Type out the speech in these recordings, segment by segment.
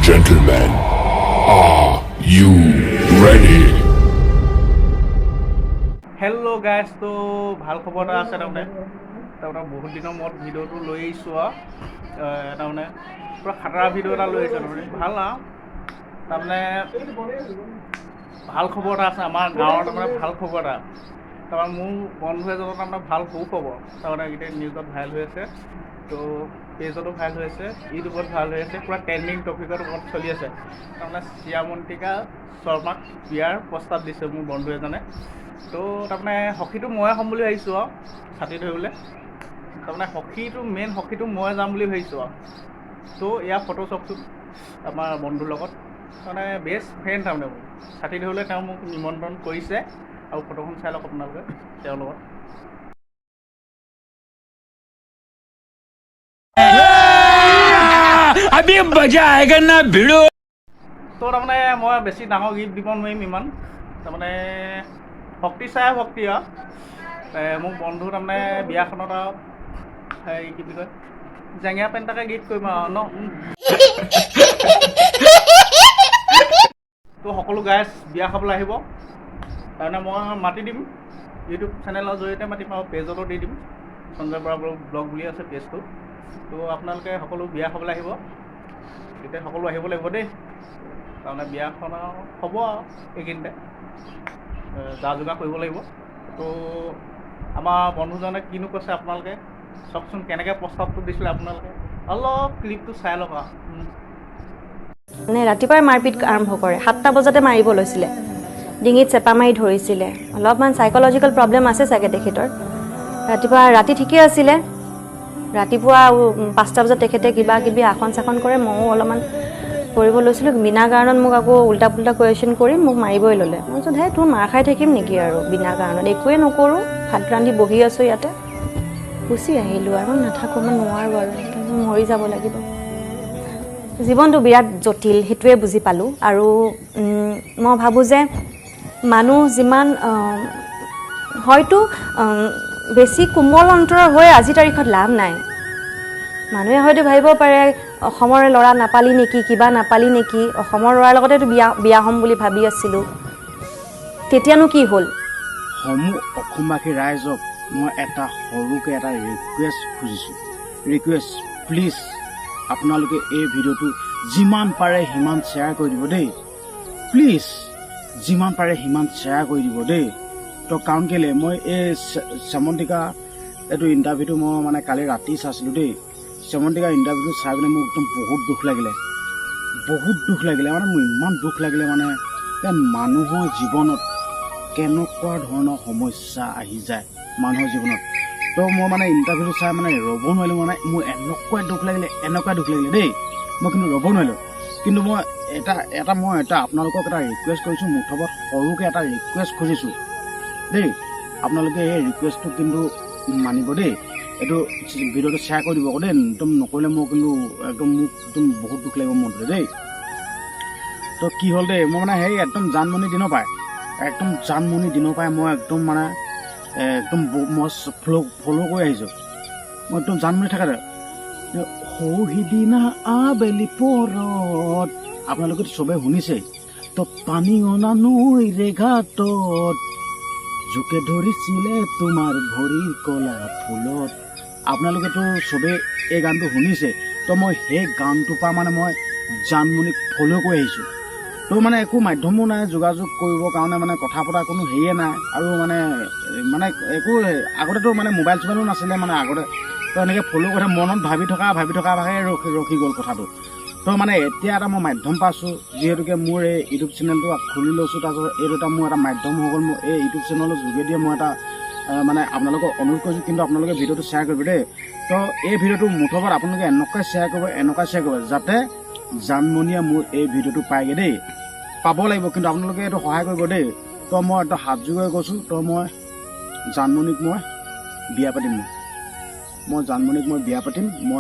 gentlemen, are you ready? Hello' guys, তো ভাল খবৰ এটা আছে তাৰমানে বহুত দিনৰ মূৰত ভিডিঅ'টো লৈ আহিছোঁ আৰু তাৰমানে পূৰা খাতৰা ভিডিঅ' এটা লৈ আহিছোঁ তাৰমানে ভাল আৰু তাৰমানে ভাল খবৰ এটা আছে আমাৰ গাঁৱৰ তাৰমানে ভাল খবৰ এটা তাৰমানে মোৰ বন্ধু এজনৰ তাৰমানে ভাল সুখবৰ তাৰমানে গোটেই নিউজত ভাইৰেল হৈ আছে তো পেজতো ভাইৰেল হৈ আছে ইউটিউবত ভাইৰেল হৈ আছে পূৰা ট্ৰেণ্ডিং টপিকৰ ওপৰত চলি আছে তাৰমানে শ্ৰিয়ামন্তিকা শৰ্মাক বিয়াৰ প্ৰস্তাৱ দিছে মোৰ বন্ধু এজনে তো তাৰমানে সখীটো ময়ে হ'ম বুলি ভাবিছোঁ আৰু ছাতি ধৰিবলৈ তাৰমানে মেইন সখীটো মই যাম বুলি ভাবিছোঁ আৰু তো ইয়াৰ ফটো চাওকচোন আমাৰ বন্ধুৰ লগত তাৰমানে বেষ্ট ফ্ৰেণ্ড তাৰমানে মোৰ ছাতি ধৰিবলৈ তেওঁ মোক নিমন্ত্ৰণ কৰিছে আৰু ফটোখন চাই লওক আপোনালোকে তেওঁৰ লগত अभी मजा आएगा ना भिड़ो তো তাৰমানে মই বেছি ডাঙৰ গিফ্ট দিব নোৱাৰিম ইমান তাৰমানে ভক্তি চাই ভক্তি আৰু মোক বন্ধু তাৰমানে বিয়াখনত আৰু হেৰি কি বুলি কয় জেঙীয়া পেণ্ট এটাকে গিফ্ট কৰিম আৰু ন তো সকলো গাইজ বিয়া খাবলৈ আহিব তাৰমানে মই মাতি দিম ইউটিউব চেনেলৰ জৰিয়তে মাতিম আৰু পেজতো দি দিম সঞ্জয় বৰা ব্লগ বুলি আছে পেজটো তো আপোনালোকে সকলো বিয়া খাবলৈ আহিব তেতিয়া সকলো আহিব লাগিব দেই তাৰমানে বিয়াখন আৰু হ'ব আৰু এইখিনিতে যা যোগাৰ কৰিব লাগিব তো আমাৰ বন্ধুজনে কিনো কৈছে আপোনালোকে চাওকচোন কেনেকৈ প্ৰস্তাৱটো দিছিলে আপোনালোকে অলপ ক্লিপটো চাই লওক আৰু মানে ৰাতিপুৱাই মাৰপিট আৰম্ভ কৰে 7টা বজাতে মাৰিব লৈছিলে ডিঙিত চেপা মাৰি ধৰিছিলে অলপমান চাইক'লজিকেল প্ৰব্লেম আছে চাগে তেখেতৰ ৰাতি ঠিকেই আছিলে ৰাতিপুৱা 5টা বজাত তেখেতে কিবা কিবি আসন চাখন কৰে ময়ো অলপমান কৰিব লৈছিলোঁ বিনা কাৰণত মোক আকৌ উল্টা পুল্টা কুৱেশ্যন কৰি মোক মাৰিবই ল'লে মই কৈছোঁ হে তোৰ মাৰ খাই থাকিম নেকি আৰু বিনা কাৰণত একোৱে নকৰোঁ ভাত ৰান্ধি বহি আছোঁ ইয়াতে গুচি আহিলোঁ আৰু নাথাকোঁ মই নোৱাৰোঁ আৰু মৰি যাব লাগিব জীৱনটো বিৰাট জটিল সেইটোৱে বুজি পালোঁ আৰু মই ভাবোঁ যে মানুহ যিমান হয়তো বেছি কোমল অন্তৰৰ হৈ আজিৰ তাৰিখত লাভ নাই মানুহে হয়তো ভাবিব পাৰে অসমৰে ল'ৰা নাপালি নেকি কিবা নাপালি নেকি অসমৰ ল'ৰাৰ লগতেতো বিয়া হ'ম বুলি ভাবি আছিলোঁ তেতিয়ানো কি হ'ল সমূহ অসমবাসী ৰাইজক মই এটা সৰুকৈ এটা ৰিকুৱেষ্ট খুজিছোঁ প্লিজ আপোনালোকে এই ভিডিঅ'টো যিমান পাৰে সিমান শ্বেয়াৰ কৰি দিব দেই প্লিজ যিমান পাৰে সিমান শ্বেয়াৰ কৰি দিব দেই তো কাৰণ কেলৈ মই এই শ্যামন্তিকা এইটো ইণ্টাৰভিউটো মই মানে কালি ৰাতি চাইছিলোঁ দেই শ্যামন্তিকা ইণ্টাৰভিউটো চাই পিনে মোৰ একদম বহুত দুখ লাগিলে মানে মোৰ ইমান দুখ লাগিলে মানে মানুহৰ জীৱনত কেনেকুৱা ধৰণৰ সমস্যা আহি যায় মানুহৰ জীৱনত তো মই মানে ইণ্টাৰভিউটো চাই মানে ৰ'ব নোৱাৰিলোঁ মানে মোৰ এনেকুৱা দুখ লাগিলে দেই মই কিন্তু ৰ'ব নোৱাৰিলোঁ কিন্তু মই এটা আপোনালোকক এটা ৰিকুৱেষ্ট কৰিছোঁ মুঠত সৰুকৈ এটা ৰিকুৱেষ্ট খুজিছোঁ দেই আপোনালোকে এই ৰিকুৱেষ্টটো কিন্তু মানিব দেই এইটো ভিডিঅ'টো শ্বেয়াৰ কৰি দিব আকৌ দেই একদম নকৰিলে মোৰ কিন্তু একদম বহুত দুখ লাগিব মনটোতে দেই তো কি হ'ল দেই মই মানে সেই একদম জানমণি দিনৰ পৰাই মই একদম মানে মই ফ'ল' কৰি আহিছোঁ মই একদম জানমণি থকা দে সৌহিদিনা আবেলি পৰত আপোনালোকে চবেই শুনিছে তো পানী অনা নৈ ৰেঘাটত জোকে ধৰিছিলে তোমাৰ ভৰিৰ কলা ফুলত আপোনালোকেতো চবেই এই গানটো শুনিছে তো মই সেই গানটোৰ পৰা মানে মই জানমণিক ফ'ল' কৰি আহিছোঁ তো মানে একো মাধ্যমো নাই যোগাযোগ কৰিবৰ কাৰণে মানে কথা পতা কোনো হেৰিয়ে নাই আৰু মানে একো আগতেতো মানে মোবাইল চোবাইলো নাছিলে মানে আগতে তো এনেকৈ ফ'ল' কৰি মনত ভাবি থকা ভাগে ৰখি গ'ল কথাটো তো মানে এতিয়া এটা মই মাধ্যম পাইছোঁ যিহেতুকে মোৰ এই ইউটিউব চেনেলটো খুলি লৈছোঁ তাৰপিছত এইটো এটা মোৰ এটা মাধ্যম হৈ গ'ল মোৰ এই ইউটিউব চেনেলৰ যোগেদিয়ে মই এটা মানে আপোনালোকক অনুৰোধ কৰিছোঁ কিন্তু আপোনালোকে ভিডিঅ'টো শ্বেয়াৰ কৰিব দেই তো এই ভিডিঅ'টো মুঠত আপোনালোকে এনেকুৱাই শ্বেয়াৰ কৰিব যাতে জানমণিয়ে মোৰ এই ভিডিঅ'টো পায়গৈ দেই পাব লাগিব কিন্তু আপোনালোকে এইটো সহায় কৰিব দেই তো মই এটা হাত যোগাই কৈছোঁ তো মই জানমণিক বিয়া পাতিম মই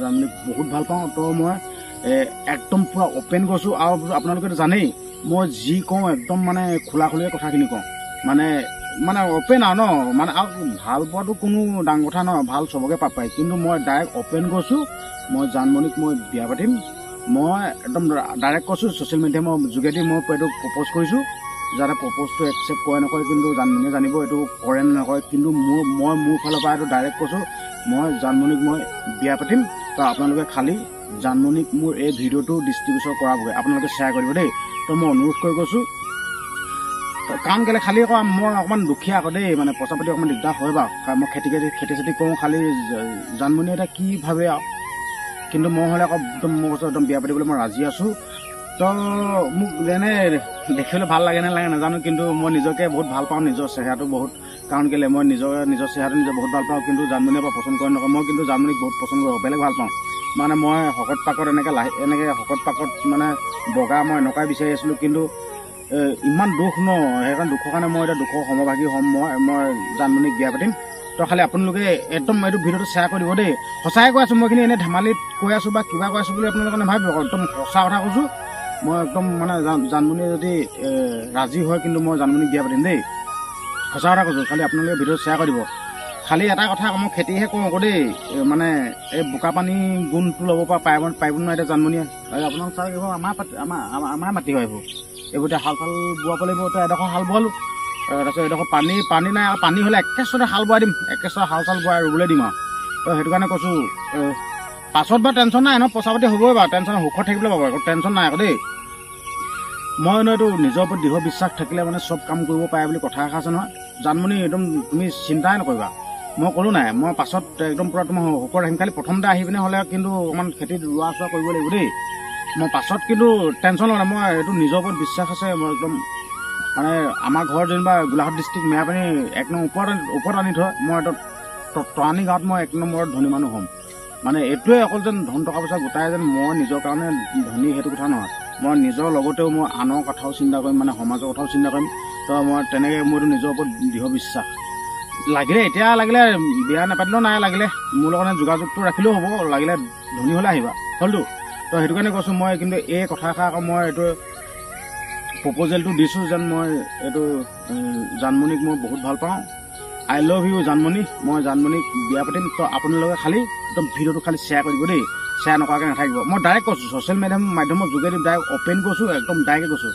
জানমণিক বহুত ভাল পাওঁ তো মই একদম পূৰা অ'পেন কৈছোঁ আৰু আপোনালোকেতো জানেই মই যি কওঁ একদম মানে খোলাখুলিকৈ কথাখিনি কওঁ মানে অ'পেন আৰু ন মানে আৰু ভাল পোৱাটো কোনো ডাঙৰ কথা নহয় ভাল চবকে পায় কিন্তু মই ডাইৰেক্ট অ'পেন কৈছোঁ মই জানমণিক বিয়া পাতিম মই একদম ডাইৰেক্ট কৈছোঁ ছ'চিয়েল মিডিয়ামৰ যোগেদি মই এইটো প্ৰপ'জ কৰিছোঁ যাতে প্ৰপ'জটো একচেপ্ট কৰে নকৰে কিন্তু জানমণিয়ে জানিব এইটো কৰে নে নকৰে কিন্তু মোৰ ফালৰ পৰা এইটো ডাইৰেক্ট কৈছোঁ মই জানমণিক মই বিয়া পাতিম তো আপোনালোকে খালী জানমণিক মোৰ এই ভিডিঅ'টো ডিষ্ট্ৰিবিউচন কৰাবগৈ আপোনালোকে শ্বেয়াৰ কৰিব দেই তো মই অনুৰোধ কৰি কৈছোঁ কাৰণ কেলৈ খালী আকৌ মই অকণমান দুখীয়া আকৌ দেই মানে পইচা পাতি অকণমান দিগদাৰ হয় বাৰু কাৰণ মই খেতি চেতি কৰোঁ খালী জানমণিয়ে এতিয়া কি ভাবে আৰু কিন্তু মই হ'লে আকৌ একদম মই কৈছোঁ একদম বিয়া পাতিবলৈ মই ৰাজি আছোঁ তো মোক যেনে দেখিবলৈ ভাল লাগে নে লাগে নাজানো কিন্তু মই নিজকে বহুত ভাল পাওঁ নিজৰ চেহেৰাটো বহুত কাৰণ কেলৈ মই নিজৰ চেহেৰাটো নিজে বহুত ভাল পাওঁ কিন্তু জানমণিয়ে পৰা পচন্দ কৰে নকৰে মই কিন্তু জানমণিক বহুত পচন্দ কৰোঁ বেলেগ ভাল পাওঁ মানে মই শকত পাকত এনেকৈ শকত পাকত মানে বগা মই এনেকুৱাই বিচাৰি আছিলোঁ কিন্তু ইমান দুখ ন সেইকাৰণে দুখৰ কাৰণে মই এতিয়া দুখৰ সমভাগী হ'ম মই জানমণিক বিয়া পাতিম তো খালি আপোনালোকে একদম এইটো ভিডিঅ'টো শ্বেয়াৰ কৰি দিব দেই সঁচাই কৈ আছোঁ মই কিন্তু এনেই ধেমালিত কৈ আছোঁ বা কিবা কৈ আছোঁ বুলি আপোনালোকে নাভাবিব একদম সঁচা কথা কৈছোঁ মই একদম মানে জানমণিয়ে যদি ৰাজি হয় কিন্তু মই জানমণিক বিয়া পাতিম দেই সঁচা কথা কৈছোঁ খালি আপোনালোকে ভিডিঅ'টো শ্বেয়াৰ কৰি দিব খালি এটা কথা মই খেতিহে কৰোঁ আকৌ দেই মানে এই বোকা পানী গুণটো ল'ব পৰা পাৰিব নোৱাৰে এতিয়া জানমণিয়ে আপোনালোক চাই এইবোৰ আমাৰ মাটি হয় এইবোৰ এতিয়া হাল বোৱাব লাগিব এতিয়া এডোখৰ হাল বোৱালোঁ তাৰপিছত এডোখৰ পানী নাই আৰু পানী হ'লে একেচতে হাল বোৱাই দিম একেচতে হাল চাল বোৱাই ৰুবলৈ দিম আৰু তো সেইটো কাৰণে কৈছোঁ পাছত বাৰু টেনশ্যন নাই ন পইচা পাতি হ'বই বাৰু টেনশ্যন সুখত থাকিবলৈ পাব একো টেনশ্যন নাই আকৌ দেই মই এইটো নিজৰ ওপৰত দৃঢ় বিশ্বাস থাকিলে মানে চব কাম কৰিব পাৰে বুলি কথা এষাৰ আছে নহয় জানমণি একদম তুমি চিন্তাই নকৰিবা মই ক'লোঁ নাই মই পাছত একদম পূৰা তোমাৰ সুখত ৰাখিম খালি প্ৰথমতে আহি পিনে হ'লে কিন্তু অকণমান খেতিত ৰোৱা চোৱা কৰিব লাগিব দেই মই পাছত কিন্তু টেনশ্যন লোৱা নাই মই এইটো নিজৰ ওপৰত বিশ্বাস আছে মই একদম মানে আমাৰ ঘৰ যেনিবা গোলাঘাট ডিষ্ট্ৰিক্ট মেৰাপানী 1 নং ওপৰত আনি থয় মই এইটো তৰাণী গাঁৱত মই 1 নম্বৰত ধনী মানুহ হ'ম মানে এইটোৱে অকল যেন ধন টকা পইচা গোটাই যেন মই নিজৰ কাৰণে ধনী সেইটো কথা নহয় মই নিজৰ লগতেও মই আনৰ কথাও চিন্তা কৰিম মানে সমাজৰ কথাও চিন্তা কৰিম তো মই তেনেকৈ মোৰতো নিজৰ ওপৰত দৃঢ় বিশ্বাস লাগিলে এতিয়া লাগিলে বিয়া নাপাতিলেও নাই লাগিলে মোৰ লগত যোগাযোগটো ৰাখিলেও হ'ব লাগিলে ধনী হ'লে আহিবা হ'লতো তো সেইটো কাৰণে কৈছোঁ মই কিন্তু এই কথাষাৰ আকৌ মই এইটো প্ৰপ'জেলটো দিছোঁ যেন মই এইটো জানমণিক মই বহুত ভাল পাওঁ আই লাভ ইউ জানমণি মই জানমণিক বিয়া পাতিম তো আপোনালোকে খালী একদম ভিডিঅ'টো খালী শ্বেয়াৰ কৰিব দেই শ্বেয়াৰ নকৰাকৈ নাথাকিব মই ডাইৰেক্ট কৈছোঁ ছ'চিয়েল মাধ্যমৰ যোগেদি ডাইৰেক্ট অ'পেন কৈছোঁ একদম ডাইৰেক্ট কৈছোঁ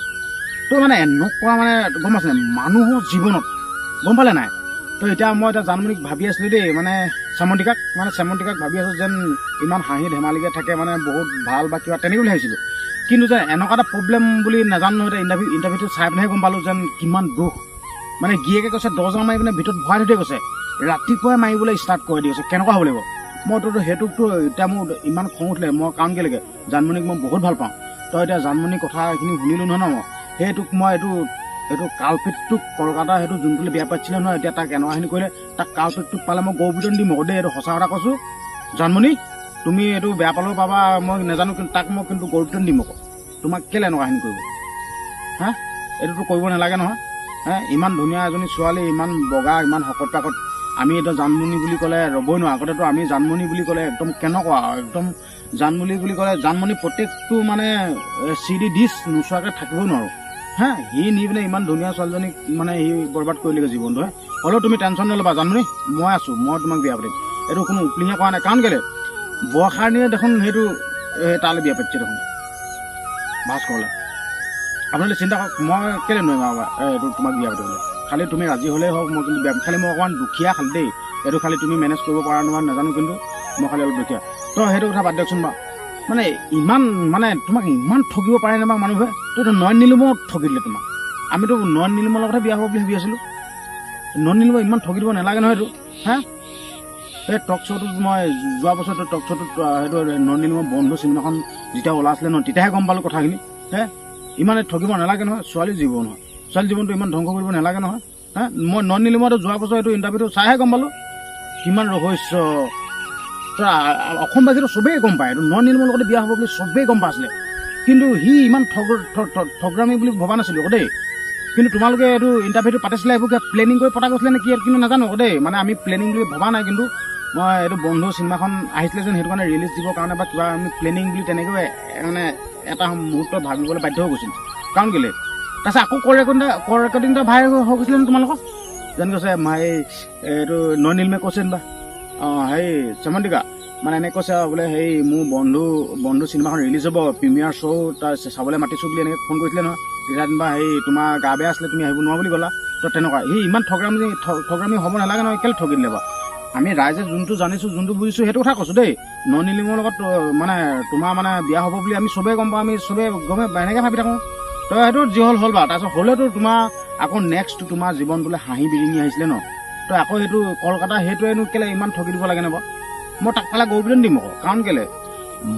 তো মানে এনেকুৱা মানে গম পাইছে নাই মানুহৰ জীৱনত গম পালে নাই তো এতিয়া মই জানমণিক ভাবি আছিলোঁ দেই মানে চেমন্তিকাক ভাবি আছোঁ যেন ইমান হাঁহি ধেমালিকৈ থাকে মানে বহুত ভাল বা কিবা তেনেকৈ বুলি ভাবিছিলোঁ কিন্তু যে এনেকুৱা এটা প্ৰব্লেম বুলি নাজানো নহয় এতিয়া ইণ্টাৰভিউটো চাই পিনেহে গম পালোঁ যেন কিমান দুখ মানে গিয়েকে কৈছে 10 মাৰি পিনে ভিতৰত ভৰাই থৈ গৈছে ৰাতিপুৱাই মাৰিবলৈ ষ্টাৰ্ট কৰি দি কৈছে কেনেকুৱা হ'ব লাগিব মইতো সেইটোতো এতিয়া মোৰ ইমান খং উঠিলে মই কাৰণ কেলৈকে জানমণিক মই বহুত ভাল পাওঁ তো এতিয়া জানমণিৰ কথাখিনি শুনিলোঁ নহয় ন মই সেইটোক মই এইটো কালপিতটোক কলকাতা সেইটো যোনটোলৈ বিয়া পাতিছিলে নহয় এতিয়া তাক এনেকুৱাখিনি কৰিলে তাক কালপিতটোক পালে মই গৌবিতন দিম আকৌ দেই এইটো সঁচা কথা কৈছোঁ জানমণি তুমি এইটো বেয়া পালেও পাবা মই নাজানো কিন্তু তাক মই কিন্তু গৌবিতন দিম আকৌ তোমাক কেলৈ এনেকুৱাখিনি কৰিব হা এইটোতো কৰিব নালাগে নহয় ইমান ধুনীয়া এজনী ছোৱালী ইমান বগা ইমান শকত পাকত আমি এতিয়া জানমণি বুলি ক'লে ৰ'বই নোৱাৰোঁ আগতেতো আমি জানমণি বুলি ক'লে একদম কেনেকুৱা একদম জানমণি বুলি ক'লে জানমণি প্ৰত্যেকটো মানে চিডি ডিছ নোচোৱাকৈ থাকিবই নোৱাৰোঁ সি নি পিনে ইমান ধুনীয়া ছোৱালীজনীক মানে সি বৰবাদ কৰিলেগৈ জীৱনটোৱে হ'লেও তুমি টেনশ্যন নল'বা জানমণি মই আছোঁ মই তোমাক বিয়া পাতিম এইটো কোনো উপ্লিঙে কৰা নাই কাৰণ কেলৈ বৰষাৰণীয়ে দেখোন সেইটো তালৈ বিয়া পাতিছে দেখোন ভাস্কৰলৈ আপোনালোকে চিন্তা কৰক মই কেলৈ নোৱাৰিম আৰু এইটো তোমাক বিয়া পাতিবলৈ খালি তুমি ৰাজি হ'লেই হওক মই কিন্তু বিয়া খালি মই অকণমান দুখীয়া খালি দেই এইটো খালি তুমি মেনেজ কৰিব পৰা নহয় নাজানো কিন্তু মই খালি অলপ দুখীয়া তো সেইটো কথা বাদ দিয়কচোন বাৰু মানে ইমান মানে তোমাক ইমান ঠগিব পাৰে নে বাৰু মানুহে তইতো নয়ন নীলিমক ঠগি দিলে তোমাক আমিতো নয়ন নীলিমৰ লগতে বিয়া হ'ব বুলি ভাবি আছিলোঁ নয়ন নীলিমক ইমান ঠগি দিব নালাগে নহয় এইটো এই টক শ্ব'টোত মই যোৱা বছৰটো টক শ্ব'টোত সেইটো নয়ন নীলিমৰ বন্ধু চিনেমাখন যেতিয়া ওলাইছিলে নহয় তেতিয়াহে গম পালোঁ কথাখিনি ইমান ঠগিব নালাগে নহয় ছোৱালী জীৱনটো ইমান ধ্বংস কৰিব নালাগে নহয় মই নয়ন নীলিমতো যোৱা বছৰ এইটো ইণ্টাৰভিউটো চাইহে গম পালোঁ কিমান ৰহস্য অসমবাসীটো চবেই গম পায় এইটো নয়ন নীলিমৰ লগতে বিয়া হ'ব বুলি চবেই গম পাইছিলে কিন্তু সি ইমান ঠগৰামী বুলি ভবা নাছিলোঁ আকৌ দেই কিন্তু তোমালোকে এইটো ইণ্টাৰভিউটো পাতিছিলে এইবোৰ প্লেনিং কৰি পতা গৈছিলে নেকি কিন্তু নাজানো আকৌ দেই মানে আমি প্লেনিং বুলি ভবা নাই কিন্তু মই এইটো বন্ধু চিনেমাখন আহিছিলে যেন সেইটো কাৰণে ৰিলিজ দিবৰ কাৰণে বা কিবা আমি প্লেনিং বুলি তেনেকৈ মানে এটা মুহূৰ্তত ভাবিবলৈ বাধ্য হৈ গৈছিল কাৰণ কেলৈ তাৰপিছত আকৌ কৰ ৰেকৰ্ডিংটা ভাইৰেল হৈ গৈছিলে নে তোমালোকৰ যেন কৈছে এইটো নয়ন নীলিমে কৈছে বা হেৰি চেমন্তিকা মানে এনেকৈ কৈছে বোলে সেই মোৰ বন্ধু চিনেমাখন ৰিলিজ হ'ব প্ৰিমিয়াৰ শ্ব' তাৰ চাবলৈ মাতিছোঁ বুলি এনেকৈ ফোন কৰিছিলে নহয়। তেতিয়া যেনিবা সেই তোমাৰ গা বেয়া আছিলে তুমি আহিব নোৱাৰা বুলি ক'লা। তো তেনেকুৱা সি ইমান ঠগৰামি হ'ব নালাগে নহয়, কেলৈ ঠগি দিলে বাৰু। আমি ৰাইজে যোনটো জানিছোঁ যোনটো বুজিছোঁ সেইটো কথা কৈছোঁ দেই। ননিলিমৰ লগত মানে তোমাৰ মানে বিয়া হ'ব বুলি আমি চবেই গম পাওঁ, আমি চবেই গমে এনেকৈ ভাবি থাকোঁ। তো সেইটো যি হ'ল বাৰু। তাৰপিছত হ'লেতো তোমাৰ আকৌ নেক্সট তোমাৰ জীৱন বোলে হাঁহি বিৰিঙি আহিছিলে ন। তো আকৌ সেইটো কলকাতা সেইটোৱেনো কেলৈ ইমান ঠগি দিব লাগে নে বাৰু। মই তাক পালে গৌৰৱন দিম আকৌ, কাৰণ কেলৈ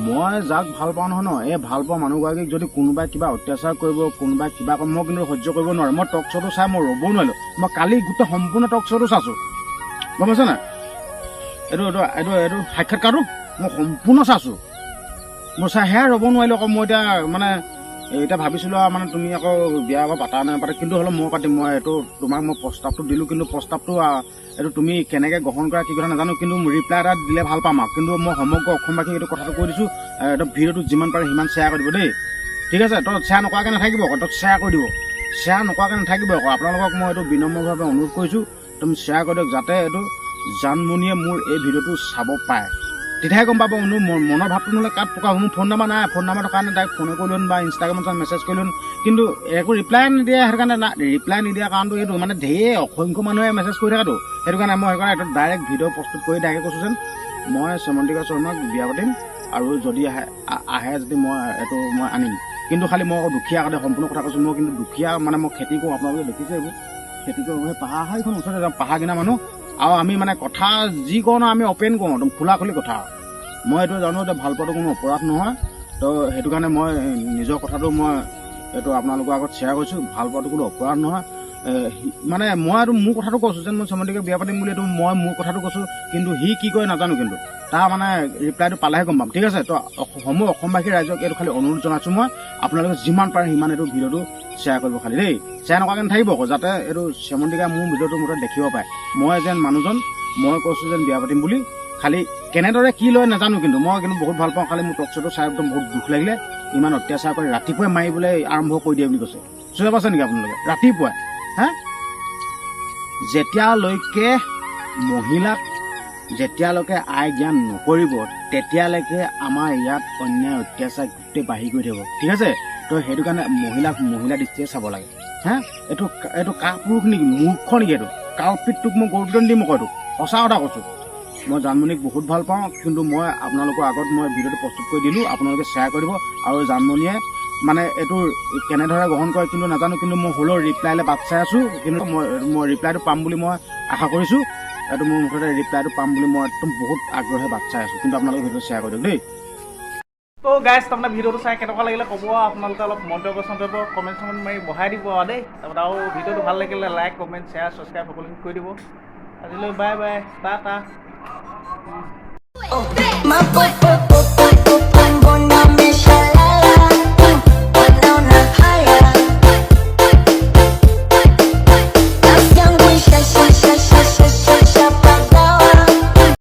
মই যাক ভাল পাওঁ নহয় ন, এই ভাল পোৱা মানুহগৰাকীক যদি কোনোবাই কিবা অত্যাচাৰ কৰিব, কোনোবাই কিবা কৰিব, মই কিন্তু সহ্য কৰিব নোৱাৰোঁ। মই টক শ্ব'টো চাই মই ৰ'বও নোৱাৰিলোঁ। মই কালি গোটেই সম্পূৰ্ণ টক শ্ব'টো চাইছোঁ, গম পাইছ নাই। এইটো সাক্ষাৎকাৰটো মই সম্পূৰ্ণ চাইছোঁ। মই চাই সেয়া ৰ'ব নোৱাৰিলোঁ আকৌ। মই এতিয়া ভাবিছিলোঁ আৰু মানে তুমি আকৌ বিয়া আকৌ পাতা নাপাতে, কিন্তু হ'লেও মই পাতিম। মই এইটো তোমাক মই প্ৰস্তাৱটো দিলোঁ, কিন্তু প্ৰস্তাৱটো এইটো তুমি কেনেকৈ গ্ৰহণ কৰা কি কথা নাজানো, কিন্তু ৰিপ্লাই এটা দিলে ভাল পাম আৰু। কিন্তু মই সমগ্ৰ অসমবাসীক এইটো কথাটো কৈ দিছোঁ, এইটো ভিডিঅ'টো যিমান পাৰে সিমান শ্বেয়াৰ কৰি দিব দেই, ঠিক আছে। তই শ্বেয়াৰ নকৰাকৈ নাথাকিব আকৌ, তই শ্বেয়াৰ কৰি দিব, শ্বেয়াৰ নকৰাকৈ নাথাকিব আকৌ। আপোনালোকক মই এইটো বিনম্ৰভাৱে অনুৰোধ কৰিছোঁ, তুমি শ্বেয়াৰ কৰি দিয়ক, যাতে এইটো জানমণিয়ে মোৰ এই ভিডিঅ'টো চাব পাৰে, তেতিয়াহে গম পাব মনৰ ভাৱটো। নহ'লে কাট পকা মোৰ ফোন নাম্বাৰ নাই, ফোন নাম্বাৰটোৰ কাৰণে ডাইৰেক্ট ফোনে কৰিলোঁ বা ইনষ্টাগ্ৰামত মেছেজ কৰিলোঁ, কিন্তু একো ৰিপ্লাই নিদিয়ে। সেইটো কাৰণে ৰিপ্লাই নিদিয়া কাৰণটো এইটো মানে ঢেৰ অসংখ্য মানুহে মেছেজ কৰি থাকাটো, সেইটো কাৰণে মই এইটো ডাইৰেক্ট ভিডিঅ' প্ৰস্তুত কৰি ডাইৰেক্ট কৈছোঁ যেন মই শ্যামন্তিকা শৰ্মাক বিয়া পাতিম, আৰু যদি আহে যদি মই আনিম। কিন্তু খালি মই আকৌ দুখীয়া আগতে সম্পূৰ্ণ কথা কৈছোঁ। মই কিন্তু দুখীয়া মানে মই খেতি কৰোঁ, আপোনালোকে দেখিছে এইবোৰ খেতি কৰোঁ। সেই পাহাৰখন ওচৰতে যাওঁ, পাহাৰ কিনা মানুহ, আৰু আমি মানে কথা যি কওঁ ন আমি অপেন কৰোঁ, একদম খোলা খুলি কথা। মই এইটো জানো যে ভাল পোৱাটো কোনো অপৰাধ নহয়। তো সেইটো কাৰণে মই নিজৰ কথাটো মই এইটো আপোনালোকৰ আগত শ্বেয়াৰ কৰিছোঁ। ভাল পোৱাটো কোনো অপৰাধ নহয়। মানে মই আৰু মোৰ কথাটো কৈছোঁ যেন মই শ্যামন্তিকাক বিয়া পাতিম বুলি, এইটো মই মোৰ কথাটো কৈছোঁ। কিন্তু সি কি কৰে নাজানো, কিন্তু তাৰ মানে ৰিপ্লাইটো পালেহে গম পাম, ঠিক আছে। তো অসমবাসী ৰাইজক এইটো খালি অনুৰোধ জনাইছোঁ মই, আপোনালোকে যিমান পাৰে সিমান এইটো ভিডিঅ'টো শ্বেয়াৰ কৰিব খালি দেই। শ্বেয়াৰ নকৰাকৈ নাথাকিব আকৌ, যাতে এইটো শ্যামন্তিকাই মোৰ ভিডিঅ'টো মুঠতে দেখিব পাৰে। মই যেন মানুহজন মই কৈছোঁ যেন বিয়া পাতিম বুলি, খালি কেনেদৰে কি লয় নাজানো, কিন্তু মই কিন্তু বহুত ভাল পাওঁ। খালি মোৰ টক শ্ব'টো চাই একদম বহুত দুখ লাগিলে, ইমান অত্যাচাৰ কৰি ৰাতিপুৱাই মাৰিবলৈ আৰম্ভ কৰি দিয়ে বুলি কৈছে। চোৱা পাইছে নেকি আপোনালোকে ৰাতিপুৱাই? হা, যেতিয়ালৈকে মহিলাক যেতিয়ালৈকে আই জ্ঞান নকৰিব তেতিয়ালৈকে আমাৰ ইয়াত অন্যায় অত্যাচাৰ গোটেই বাঢ়ি গৈ থাকিব, ঠিক আছে। তো সেইটো কাৰণে মহিলা দৃষ্টিয়ে চাব লাগে। হা, এইটো কাপুৰুষ নেকি, মূৰ্খ নেকি, এইটো কালপিতটোক মই গৌৰৱন দিম আকৌ। এইটো সঁচা কথা কৈছোঁ। মই জানমণিক বহুত ভাল পাওঁ, কিন্তু মই আপোনালোকৰ আগত মই ভিডিঅ'টো প্ৰস্তুত কৰি দিলোঁ, আপোনালোকে শ্বেয়াৰ কৰিব। আৰু জানমণিয়ে মানে এইটো কেনেদৰে গ্ৰহণ কৰে কিন্তু নাজানো, কিন্তু মই হ'লেও ৰিপ্লাইলৈ বাট চাই আছোঁ। কিন্তু মই ৰিপ্লাইটো পাম বুলি মই আশা কৰিছোঁ। এইটো মোৰ মুঠতে ৰিপ্লাইটো পাম বুলি মই একদম বহুত আগ্ৰহে বাট চাই আছোঁ। কিন্তু আপোনালোকে ভিডিঅ'টো শ্বেয়াৰ কৰি দিয়ক দেই। তো গাইজ তাৰমানে ভিডিঅ'টো চাই কেনেকুৱা লাগিলে ক'ব, আপোনালোকে অলপ মন্তব্য কমেণ্ট মাৰি বঢ়াই দিব আৰু দেই। তাৰপৰা আৰু ভিডিঅ'টো ভাল লাগিলে লাইক কমেণ্ট শ্বেয়াৰ ছাবস্ক্ৰাইব সকলোখিনি কৰি দিব। আজিলৈ বাই বাই, টাটা।